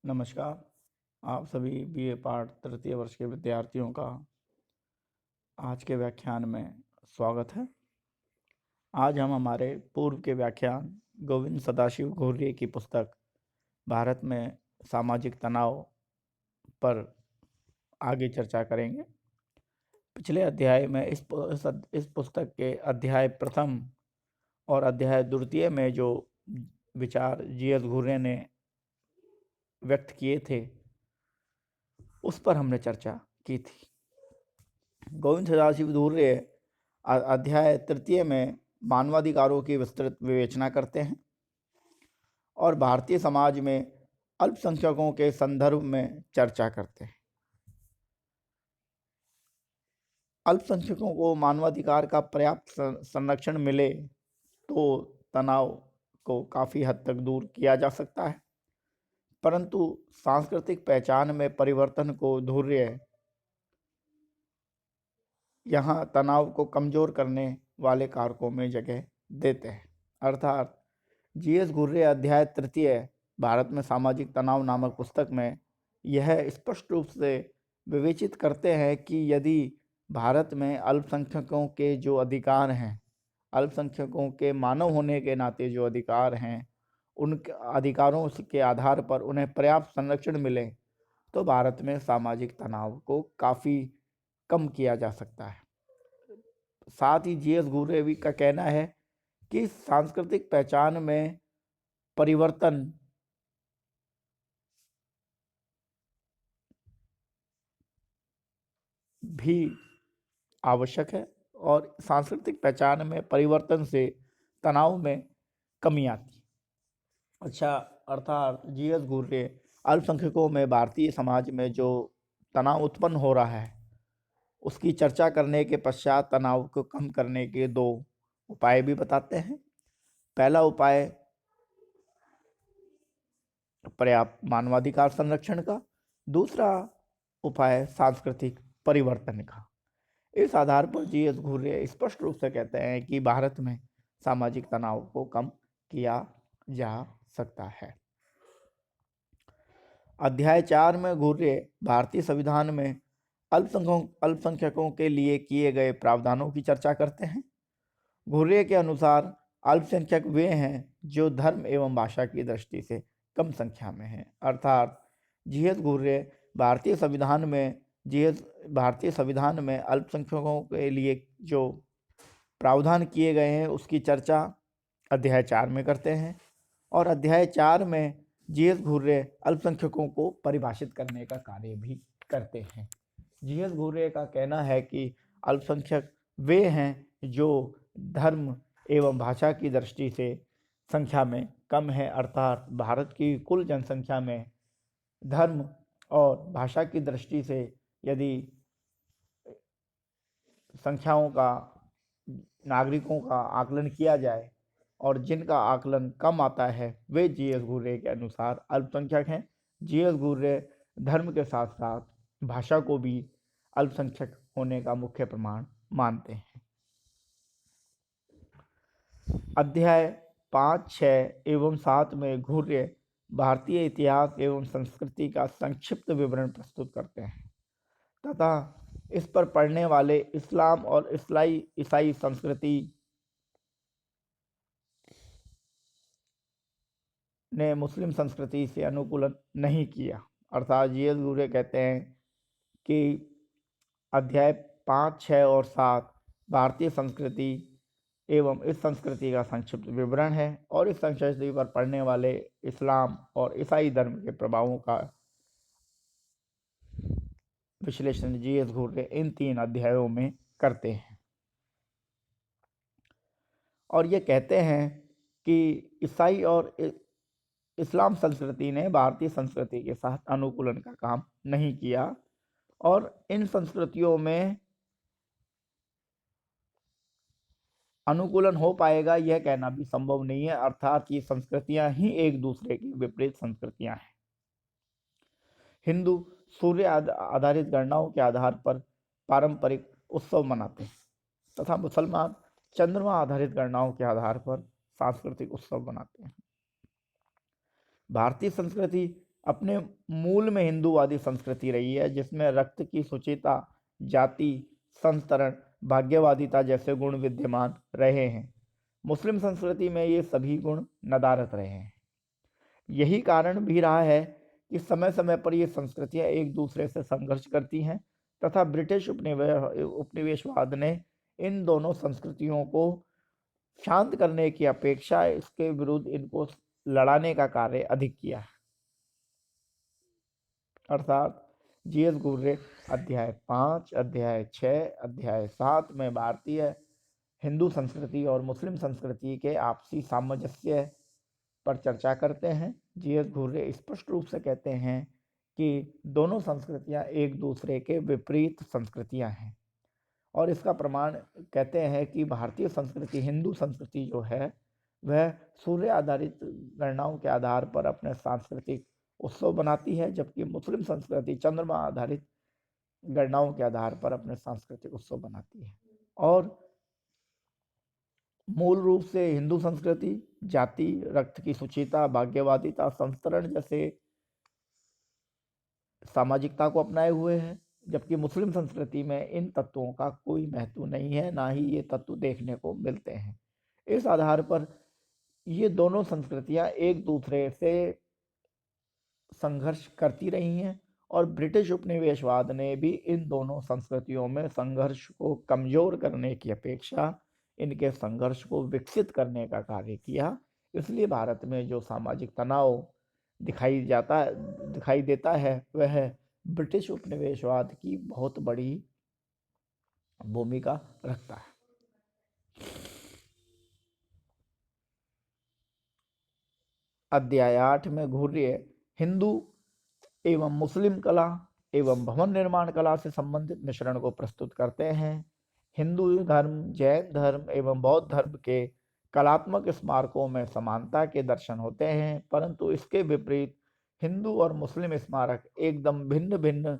नमस्कार। आप सभी बीए पार्ट तृतीय वर्ष के विद्यार्थियों का आज के व्याख्यान में स्वागत है। आज हम हमारे पूर्व के व्याख्यान गोविंद सदाशिव घुर्ये की पुस्तक भारत में सामाजिक तनाव पर आगे चर्चा करेंगे। पिछले अध्याय में इस पुस्तक के अध्याय प्रथम और अध्याय द्वितीय में जो विचार जीएस घुर्ये ने व्यक्त किए थे उस पर हमने चर्चा की थी। गोविंद सदाशिव घुर्ये अध्याय तृतीय में मानवाधिकारों की विस्तृत विवेचना करते हैं और भारतीय समाज में अल्पसंख्यकों के संदर्भ में चर्चा करते हैं। अल्पसंख्यकों को मानवाधिकार का पर्याप्त संरक्षण मिले तो तनाव को काफ़ी हद तक दूर किया जा सकता है, परंतु सांस्कृतिक पहचान में परिवर्तन को घुर्ये यहाँ तनाव को कमज़ोर करने वाले कारकों में जगह देते हैं। अर्थात जीएस घुर्ये अध्याय तृतीय भारत में सामाजिक तनाव नामक पुस्तक में यह स्पष्ट रूप से विवेचित करते हैं कि यदि भारत में अल्पसंख्यकों के जो अधिकार हैं, अल्पसंख्यकों के मानव होने के नाते जो अधिकार हैं, उन अधिकारों के आधार पर उन्हें पर्याप्त संरक्षण मिले तो भारत में सामाजिक तनाव को काफ़ी कम किया जा सकता है। साथ ही जीएस घुर्ये का कहना है कि सांस्कृतिक पहचान में परिवर्तन भी आवश्यक है और सांस्कृतिक पहचान में परिवर्तन से तनाव में कमी आती है। अच्छा, अर्थात जीएस घुर्ये अल्पसंख्यकों में भारतीय समाज में जो तनाव उत्पन्न हो रहा है उसकी चर्चा करने के पश्चात तनाव को कम करने के दो उपाय भी बताते हैं। पहला उपाय पर्याप्त मानवाधिकार संरक्षण का, दूसरा उपाय सांस्कृतिक परिवर्तन का। इस आधार पर जीएस घुर्ये स्पष्ट रूप से कहते हैं कि भारत में सामाजिक तनाव को कम किया जा सकता है। अध्याय 4 में घुर्ये भारतीय संविधान में अल्पसंख्यकों के लिए किए गए प्रावधानों की चर्चा करते हैं। घुर्ये के अनुसार अल्पसंख्यक वे हैं जो धर्म एवं भाषा की दृष्टि से कम संख्या में हैं। अर्थात जीएस घुर्ये भारतीय संविधान में अल्पसंख्यकों के लिए जो प्रावधान किए गए हैं उसकी चर्चा अध्याय 4 में करते हैं और अध्याय 4 में जीएस घुर्ये अल्पसंख्यकों को परिभाषित करने का कार्य भी करते हैं। जीएस घुर्ये का कहना है कि अल्पसंख्यक वे हैं जो धर्म एवं भाषा की दृष्टि से संख्या में कम है। अर्थात भारत की कुल जनसंख्या में धर्म और भाषा की दृष्टि से यदि संख्याओं का, नागरिकों का आकलन किया जाए और जिनका आकलन कम आता है वे जीएस घुर्ये के अनुसार अल्पसंख्यक हैं। जीएस घुर्ये धर्म के साथ साथ भाषा को भी अल्पसंख्यक होने का मुख्य प्रमाण मानते हैं। अध्याय 5, 6 एवं 7 में घुर्ये भारतीय इतिहास एवं संस्कृति का संक्षिप्त विवरण प्रस्तुत करते हैं तथा इस पर पढ़ने वाले इस्लाम और ईसाई संस्कृति ने मुस्लिम संस्कृति से अनुकूलन नहीं किया। अर्थात जीएस घुर्ये कहते हैं कि अध्याय 5, 6 और 7 भारतीय संस्कृति एवं इस संस्कृति का संक्षिप्त विवरण है और इस संस्कृति पर पढ़ने वाले इस्लाम और ईसाई धर्म के प्रभावों का विश्लेषण जीएस घुर्ये इन 3 अध्यायों में करते हैं और ये कहते हैं कि ईसाई और इस्लाम संस्कृति ने भारतीय संस्कृति के साथ अनुकूलन का काम नहीं किया और इन संस्कृतियों में अनुकूलन हो पाएगा यह कहना भी संभव नहीं है। अर्थात ये संस्कृतियां ही एक दूसरे की विपरीत संस्कृतियां हैं। हिंदू सूर्य आधारित गणनाओं के आधार पर पारंपरिक उत्सव मनाते हैं तथा मुसलमान चंद्रमा आधारित गणनाओं के आधार पर सांस्कृतिक उत्सव मनाते हैं। भारतीय संस्कृति अपने मूल में हिंदूवादी संस्कृति रही है, जिसमें रक्त की शुचिता, जाति, संस्तरण, भाग्यवादिता जैसे गुण विद्यमान रहे हैं। मुस्लिम संस्कृति में ये सभी गुण नदारद रहे हैं। यही कारण भी रहा है कि समय समय पर ये संस्कृतियां एक दूसरे से संघर्ष करती हैं तथा ब्रिटिश उपनिवेशवाद ने इन दोनों संस्कृतियों को शांत करने की अपेक्षा इसके विरुद्ध इनको लड़ाने का कार्य अधिक किया। अर्थात जीएस घुर्रे अध्याय 5, अध्याय 6, अध्याय 7 में भारतीय हिंदू संस्कृति और मुस्लिम संस्कृति के आपसी सामंजस्य पर चर्चा करते हैं। जीएस घुर्रे स्पष्ट रूप से कहते हैं कि दोनों संस्कृतियां एक दूसरे के विपरीत संस्कृतियां हैं, और इसका प्रमाण कहते हैं कि भारतीय संस्कृति, हिंदू संस्कृति जो है वह सूर्य आधारित गणनाओं के आधार पर अपने सांस्कृतिक उत्सव बनाती है, जबकि मुस्लिम संस्कृति चंद्रमा आधारित गणनाओं के आधार पर अपने सांस्कृतिक उत्सव बनाती है। और मूल रूप से हिंदू संस्कृति जाति, रक्त की शुचिता, भाग्यवादिता, संस्तरण जैसे सामाजिकता को अपनाए हुए है, जबकि मुस्लिम संस्कृति में इन तत्वों का कोई महत्व नहीं है, ना ही ये तत्व देखने को मिलते हैं। इस आधार पर ये दोनों संस्कृतियां एक दूसरे से संघर्ष करती रही हैं, और ब्रिटिश उपनिवेशवाद ने भी इन दोनों संस्कृतियों में संघर्ष को कमजोर करने की अपेक्षा इनके संघर्ष को विकसित करने का कार्य किया। इसलिए भारत में जो सामाजिक तनाव दिखाई देता है वह ब्रिटिश उपनिवेशवाद की बहुत बड़ी भूमिका रखता है। अध्याय 8 में घुर्रे हिंदू एवं मुस्लिम कला एवं भवन निर्माण कला से संबंधित मिश्रण को प्रस्तुत करते हैं। हिंदू धर्म, जैन धर्म एवं बौद्ध धर्म के कलात्मक स्मारकों में समानता के दर्शन होते हैं, परंतु इसके विपरीत हिंदू और मुस्लिम स्मारक एकदम भिन्न भिन्न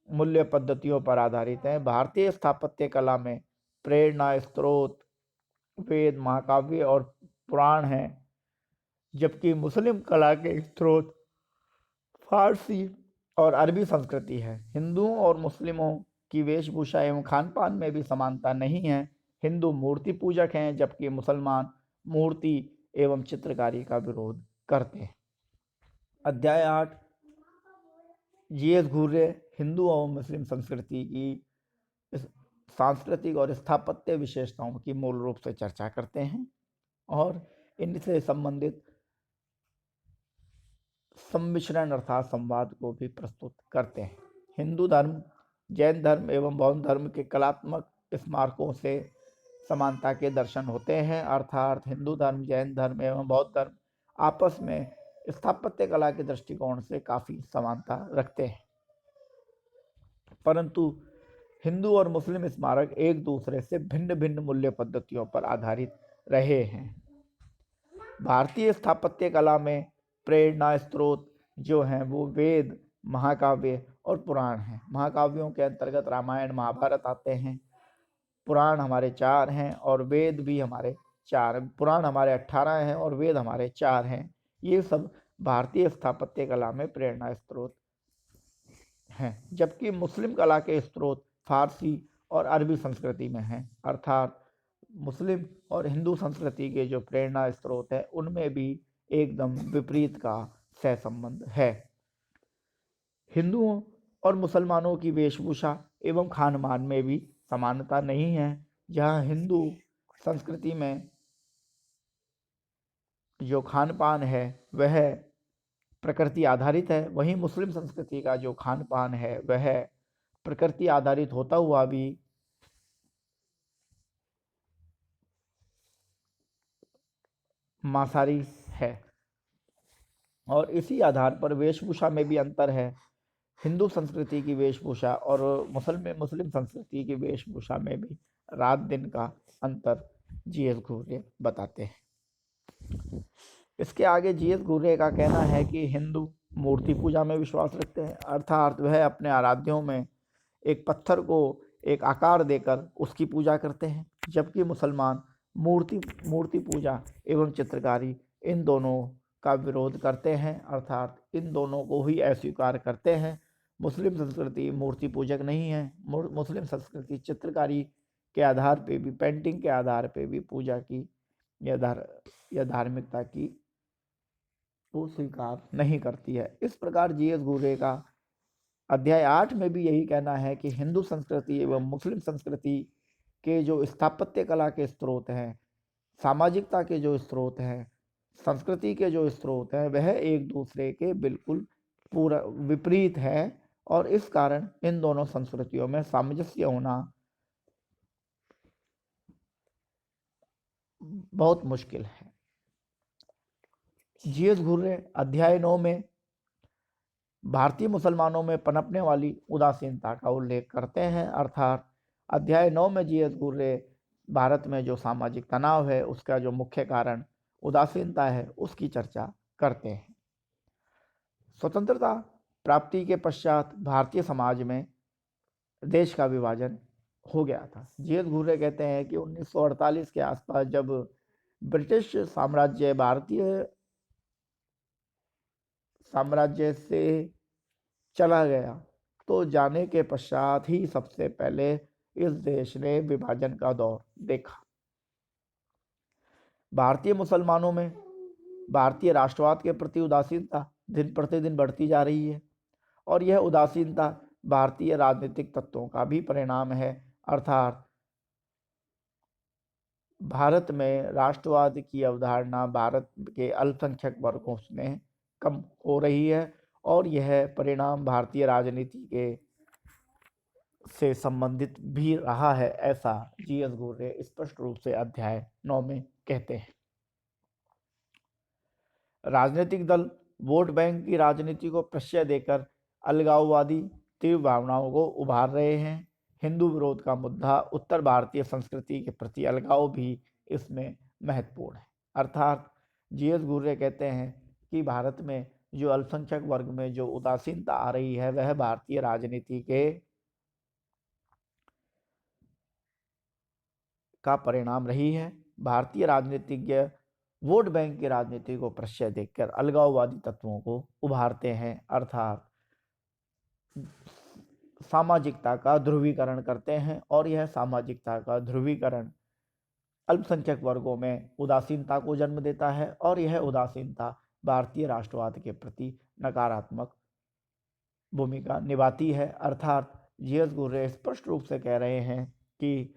मूल्य पद्धतियों पर आधारित हैं। भारतीय स्थापत्य कला में प्रेरणा स्रोत वेद, महाकाव्य और पुराण हैं, जबकि मुस्लिम कला के स्रोत फारसी और अरबी संस्कृति है। हिंदुओं और मुस्लिमों की वेशभूषा एवं खान पान में भी समानता नहीं है। हिंदू मूर्ति पूजक हैं, जबकि मुसलमान मूर्ति एवं चित्रकारी का विरोध करते हैं। अध्याय 8 जीएस घुर्रे हिंदू और मुस्लिम संस्कृति की सांस्कृतिक और स्थापत्य विशेषताओं की मूल रूप से चर्चा करते हैं और इनसे संबंधित सम्मिश्रण अर्थात संवाद को भी प्रस्तुत करते हैं। हिंदू धर्म, जैन धर्म एवं बौद्ध धर्म के कलात्मक स्मारकों से समानता के दर्शन होते हैं, अर्थात हिंदू धर्म, जैन धर्म एवं बौद्ध धर्म आपस में स्थापत्य कला के दृष्टिकोण से काफ़ी समानता रखते हैं, परंतु हिंदू और मुस्लिम स्मारक एक दूसरे से भिन्न भिन्न मूल्य पद्धतियों पर आधारित रहे हैं। भारतीय स्थापत्य कला में प्रेरणा स्रोत जो हैं वो वेद, महाकाव्य और पुराण हैं। महाकाव्यों के अंतर्गत रामायण, महाभारत आते हैं। पुराण हमारे 4 हैं और वेद भी हमारे 4, पुराण हमारे 18 हैं और वेद हमारे 4 हैं। ये सब भारतीय स्थापत्य कला में प्रेरणा स्रोत हैं, जबकि मुस्लिम कला के स्रोत फारसी और अरबी संस्कृति में हैं, अर्थात मुस्लिम और हिंदू संस्कृति के जो प्रेरणा स्रोत है उनमें भी एकदम विपरीत का सहसंबंध है। हिंदुओं और मुसलमानों की वेशभूषा एवं खान पान में भी समानता नहीं है। जहाँ हिंदू संस्कृति में जो खान पान है वह प्रकृति आधारित है, वहीं मुस्लिम संस्कृति का जो खान पान है वह प्रकृति आधारित होता हुआ भी मांसाहारी है, और इसी आधार पर वेशभूषा में भी अंतर है। हिंदू संस्कृति की वेशभूषा और मुस्लिम संस्कृति की वेशभूषा में भी रात दिन का अंतर जीएस घुर्रे बताते हैं। इसके आगे जीएस घुर्रे का कहना है कि हिंदू मूर्ति पूजा में विश्वास रखते हैं, अर्थात वह अपने आराध्यों में एक पत्थर को एक आकार देकर उसकी पूजा करते हैं, जबकि मुसलमान मूर्ति पूजा एवं चित्रकारी इन दोनों का विरोध करते हैं, अर्थात इन दोनों को ही अस्वीकार करते हैं। मुस्लिम संस्कृति मूर्ति पूजक नहीं है। मुस्लिम संस्कृति चित्रकारी के आधार पे भी, पेंटिंग के आधार पे भी पूजा की या धार्मिकता की वो स्वीकार नहीं करती है। इस प्रकार जीएस घुर्रे का अध्याय 8 में भी यही कहना है कि हिंदू संस्कृति एवं मुस्लिम संस्कृति के जो स्थापत्य कला के स्रोत हैं, सामाजिकता के जो स्रोत हैं, संस्कृति के जो स्रोत हैं, वह एक दूसरे के बिल्कुल पूरा विपरीत है और इस कारण इन दोनों संस्कृतियों में सामंजस्य होना बहुत मुश्किल है। जीएस घुर्रे अध्याय 9 में भारतीय मुसलमानों में पनपने वाली उदासीनता का उल्लेख करते हैं, अर्थात अध्याय 9 में जीएस घुर्रे भारत में जो सामाजिक तनाव है उसका जो मुख्य कारण उदासीनता है उसकी चर्चा करते हैं। स्वतंत्रता प्राप्ति के पश्चात भारतीय समाज में देश का विभाजन हो गया था। जीएस घुर्रे कहते हैं कि 1948 के आसपास जब ब्रिटिश साम्राज्य भारतीय साम्राज्य से चला गया तो जाने के पश्चात ही सबसे पहले इस देश ने विभाजन का दौर देखा। भारतीय मुसलमानों में भारतीय राष्ट्रवाद के प्रति उदासीनता दिन प्रतिदिन बढ़ती जा रही है और यह उदासीनता भारतीय राजनीतिक तत्वों का भी परिणाम है, अर्थात भारत में राष्ट्रवाद की अवधारणा भारत के अल्पसंख्यक वर्गों में कम हो रही है और यह परिणाम भारतीय राजनीति के से संबंधित भी रहा है, ऐसा जीएस घुर्रे स्पष्ट रूप से अध्याय 9 में कहते हैं। राजनीतिक दल वोट बैंक की राजनीति को प्रश्रय देकर अलगाववादी तीव्र भावनाओं को उभार रहे हैं। हिंदू विरोध का मुद्दा उत्तर भारतीय संस्कृति के प्रति अलगाव भी इसमें महत्वपूर्ण है, अर्थात जीएस घुर्रे कहते हैं कि भारत में जो अल्पसंख्यक वर्ग में जो उदासीनता आ रही है वह भारतीय राजनीति के का परिणाम रही है। भारतीय राजनीतिज्ञ वोट बैंक की राजनीति को प्रश्रय देकर अलगाववादी तत्वों को उभारते हैं, अर्थात सामाजिकता का ध्रुवीकरण करते हैं और यह सामाजिकता का ध्रुवीकरण अल्पसंख्यक वर्गों में उदासीनता को जन्म देता है और यह उदासीनता भारतीय राष्ट्रवाद के प्रति नकारात्मक भूमिका निभाती है, अर्थात जीएस घुर्रे स्पष्ट रूप से कह रहे हैं कि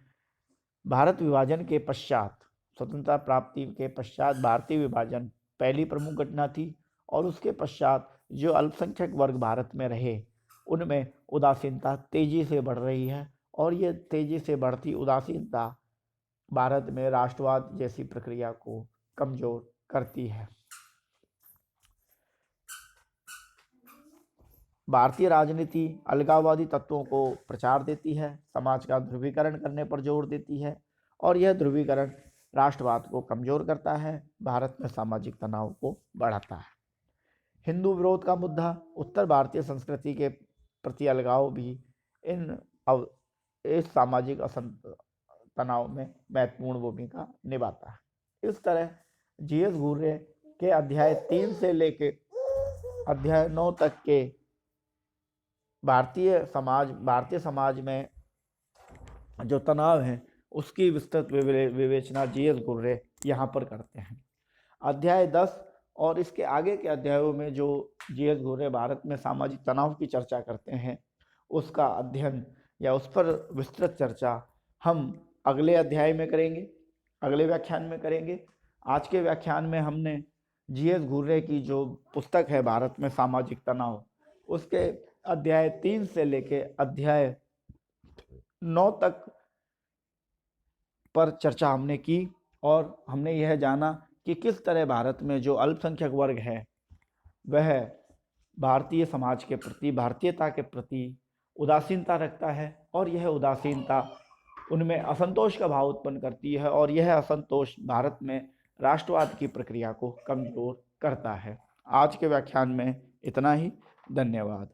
भारत विभाजन के पश्चात, स्वतंत्रता प्राप्ति के पश्चात भारतीय विभाजन पहली प्रमुख घटना थी और उसके पश्चात जो अल्पसंख्यक वर्ग भारत में रहे उनमें उदासीनता तेजी से बढ़ रही है और ये तेजी से बढ़ती उदासीनता भारत में राष्ट्रवाद जैसी प्रक्रिया को कमजोर करती है। भारतीय राजनीति अलगाववादी तत्वों को प्रचार देती है, समाज का ध्रुवीकरण करने पर जोर देती है और यह ध्रुवीकरण राष्ट्रवाद को कमजोर करता है, भारत में सामाजिक तनाव को बढ़ाता है। हिंदू विरोध का मुद्दा उत्तर भारतीय संस्कृति के प्रति अलगाव भी इस सामाजिक तनाव में महत्वपूर्ण भूमिका निभाता है। इस तरह जीएस घुर्रे के अध्याय 3 से लेकर अध्याय 9 तक के भारतीय समाज में जो तनाव है उसकी विस्तृत विवेचना जीएस घुर्रे यहाँ पर करते हैं। अध्याय 10 और इसके आगे के अध्यायों में जो जीएस घुर्रे भारत में सामाजिक तनाव की चर्चा करते हैं उसका अध्ययन या उस पर विस्तृत चर्चा हम अगले अध्याय में करेंगे, अगले व्याख्यान में करेंगे। आज के व्याख्यान में हमने जीएस घुर्रे की जो पुस्तक है भारत में सामाजिक तनाव, उसके अध्याय 3 से लेके अध्याय 9 तक पर चर्चा हमने की और हमने यह जाना कि किस तरह भारत में जो अल्पसंख्यक वर्ग है वह भारतीय समाज के प्रति, भारतीयता के प्रति उदासीनता रखता है और यह उदासीनता उनमें असंतोष का भाव उत्पन्न करती है और यह असंतोष भारत में राष्ट्रवाद की प्रक्रिया को कमजोर करता है। आज के व्याख्यान में इतना ही। धन्यवाद।